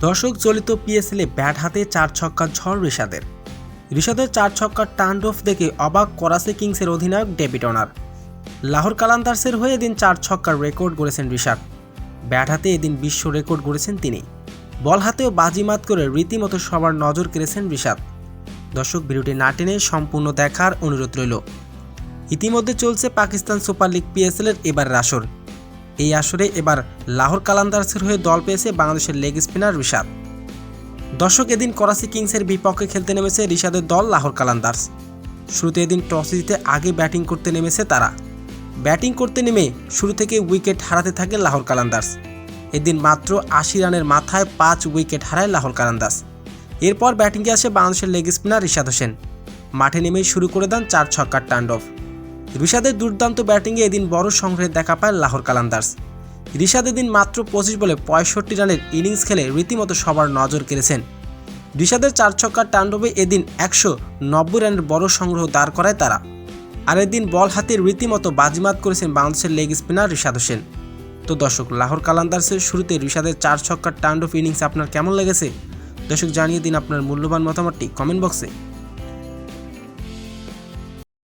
দর্শক, চলিত পিএসএলে ব্যাট হাতে 4 ছক্কার ঝড় ঋষাদের 4 ছক্কার টার্নঅফ দেখে অবাক করাচি কিংসের অধিনায়ক ডেভিড ওয়ার্নার। লাহোর কালান্দার্সের হয়ে এদিন 4 ছক্কার রেকর্ড গড়েছেন ঋষাদ। ব্যাট হাতে এদিন বিশ্ব রেকর্ড গড়েছেন তিনি। বল হাতেও বাজিমাত করে রীতিমতো সবার নজর কেড়েছেন ঋষাদ। দর্শক, ভিডিওটি না টেনে সম্পূর্ণ দেখার অনুরোধ রইল। ইতিমধ্যে চলছে পাকিস্তান সুপার লিগ পিএসএলের এবারের আসর। এই আসরে এবার লাহোর কালান্দার্সের হয়ে দল পেয়েছে বাংলাদেশের লেগ স্পিনার ঋষাদ। দর্শক, এদিন করাচি কিংসের বিপক্ষে খেলতে নেমেছে ঋষাদের দল লাহোর কালান্দার্স। শুরুতে এদিন টসে জিতে আগে ব্যাটিং করতে নেমেছে তারা। ব্যাটিং করতে নেমে শুরু থেকে উইকেট হারাতে থাকে লাহোর কালান্দার্স। এদিন মাত্র 80 রানের মাথায় 5 উইকেট হারায় লাহোর কালান্দার্স। এরপর ব্যাটিংয়ে আসে বাংলাদেশের লেগ স্পিনার রিশাদ হোসেন। মাঠে নেমেই শুরু করে দেন 4 ছক্কার টার্নঅফ। ঋষাদের দুর্দান্ত ব্যাটিংয়ে এদিন বড় সংগ্রহের দেখা পায় লাহোর কালান্দার্স। ঋষাদ এদিন মাত্র 25 বলে 65 রানের ইনিংস খেলে রীতিমতো সবার নজর কেড়েছেন। ঋষাদের 4 ছক্কার টার্নঅফে এদিন 190 রানের বড় সংগ্রহ দাঁড় করায় তারা। আর এদিন বল হাতে রীতিমতো বাজিমাত করেছেন বাংলাদেশের লেগ স্পিনার রিশাদ হোসেন। তো দর্শক, লাহোর কালান্দার্সের শুরুতে ঋষাদের 4 ছক্কার টার্নঅফ ইনিংস আপনার কেমন লেগেছে? দর্শক, জানিয়ে দিন আপনার মূল্যবান মতামতটি কমেন্ট বক্সে।